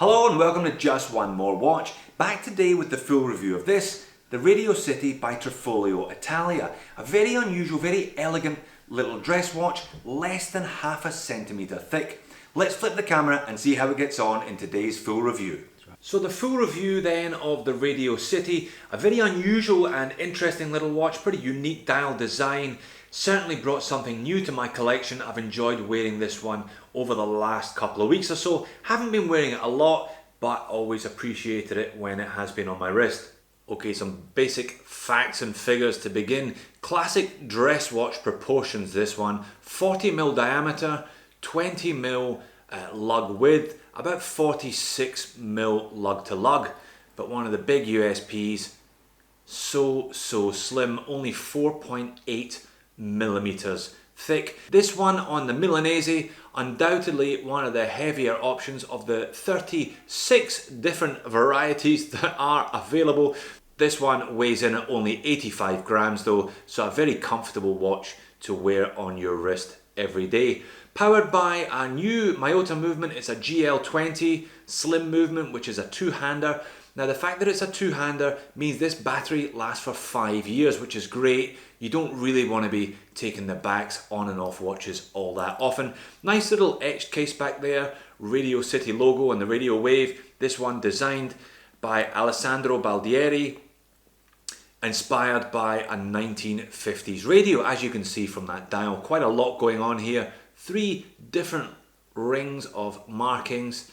Hello and welcome to Just One More Watch. Back today with the full review of this, the Radio City by Trifoglio Italia. A very unusual, very elegant little dress watch, less than half a centimetre thick. Let's flip the camera and see how it gets on in today's full review. So the full review then of the Radio City, a very unusual and interesting little watch, pretty unique dial design. Certainly brought something new to my collection. I've enjoyed wearing this one over the last couple of weeks or so. Haven't been wearing it a lot, but always appreciated it when it has been on my wrist. Okay, some basic facts and figures to begin. Classic dress watch proportions, this one. 40mm diameter, 20mm lug width, about 46mm lug to lug. But one of the big USPs, so slim, only 4.8 millimeters thick. This one on the Milanese, undoubtedly one of the heavier options of the 36 different varieties that are available. This one weighs in at only 85 grams though, so a very comfortable watch to wear on your wrist every day. Powered by a new Miyota movement. It's a GL20 slim movement, which is a two-hander. Now the fact that it's a two-hander means this battery lasts for 5 years, which is great. You don't really want to be taking the backs on and off watches all that often. Nice little etched case back there, Radio City logo and the radio wave. This one designed by Alessandro Baldieri, inspired by a 1950s radio, as you can see from that dial. Quite a lot going on here. 3 different rings of markings,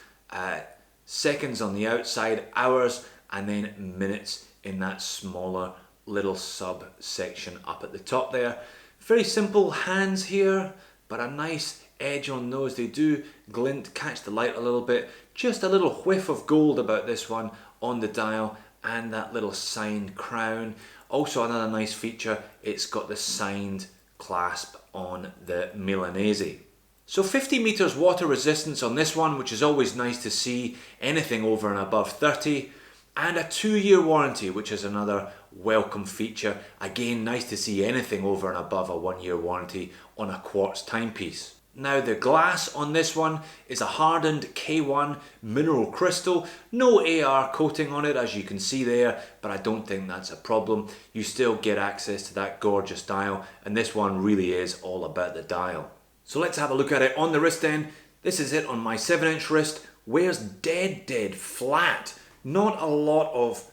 seconds on the outside, hours, and then minutes in that smaller little subsection up at the top there. Very simple hands here, but a nice edge on those. They do glint, catch the light a little bit. Just a little whiff of gold about this one on the dial, and that little signed crown. Also another nice feature, it's got the signed clasp on the Milanese. So 50 meters water resistance on this one, which is always nice to see, anything over and above 30, and a 2-year warranty, which is another welcome feature. Again, nice to see anything over and above a 1-year warranty on a quartz timepiece. Now the glass on this one is a hardened K1 mineral crystal. No AR coating on it, as you can see there, but I don't think that's a problem. You still get access to that gorgeous dial, and this one really is all about the dial. So let's have a look at it on the wrist then. This is it on my 7-inch wrist. Wears dead flat. Not a lot of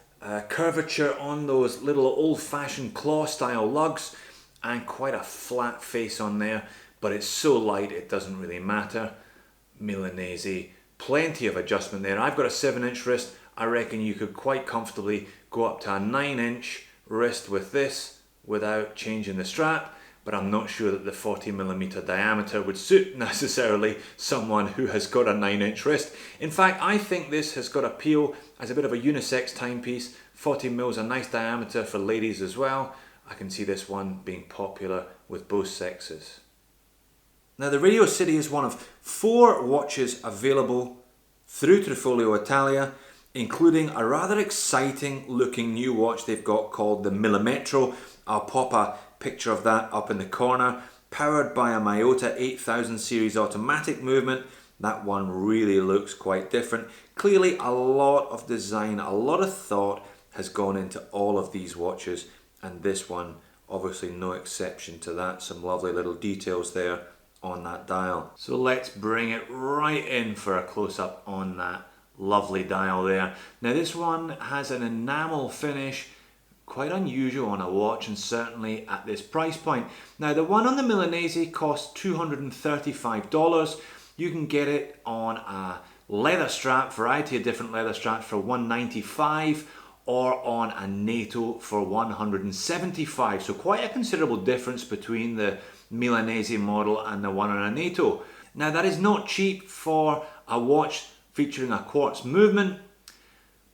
curvature on those little old-fashioned claw style lugs, and quite a flat face on there. But it's so light it doesn't really matter. Milanese, plenty of adjustment there. I've got a 7-inch wrist. I reckon you could quite comfortably go up to a 9-inch wrist with this without changing the strap, but I'm not sure that the 40mm diameter would suit necessarily someone who has got a 9-inch wrist. In fact, I think this has got appeal as a bit of a unisex timepiece. 40mm is a nice diameter for ladies as well. I can see this one being popular with both sexes. Now the Radio City is one of 4 watches available through Trifoglio Italia, including a rather exciting looking new watch they've got called the Millimetro. I'll pop a picture of that up in the corner. Powered by a Miyota 8000 series automatic movement. That one really looks quite different. Clearly a lot of design, a lot of thought has gone into all of these watches, and this one obviously no exception to that. Some lovely little details there on that dial. So let's bring it right in for a close-up on that lovely dial there. Now this one has an enamel finish, quite unusual on a watch, and certainly at this price point. Now the one on the Milanese costs $235. You can get it on a leather strap, variety of different leather straps for $195, or on a NATO for $175. So quite a considerable difference between the Milanese model and the one on a NATO. Now that is not cheap for a watch featuring a quartz movement.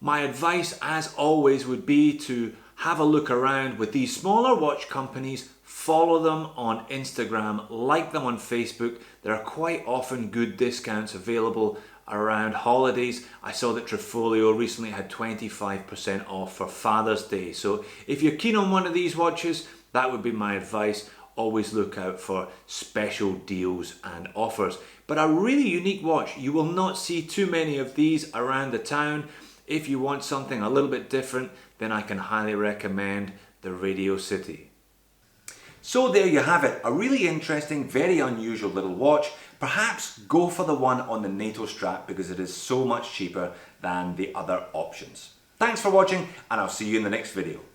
My advice, as always, would be to have a look around with these smaller watch companies. Follow them on Instagram, like them on Facebook. There are quite often good discounts available around holidays. I saw that Trifoglio recently had 25% off for Father's Day. So if you're keen on one of these watches, that would be my advice. always look out for special deals and offers. But a really unique watch, you will not see too many of these around the town. If you want something a little bit different, then I can highly recommend the Radio City. So there you have it, a really interesting, very unusual little watch. Perhaps go for the one on the NATO strap because it is so much cheaper than the other options. Thanks for watching, and I'll see you in the next video.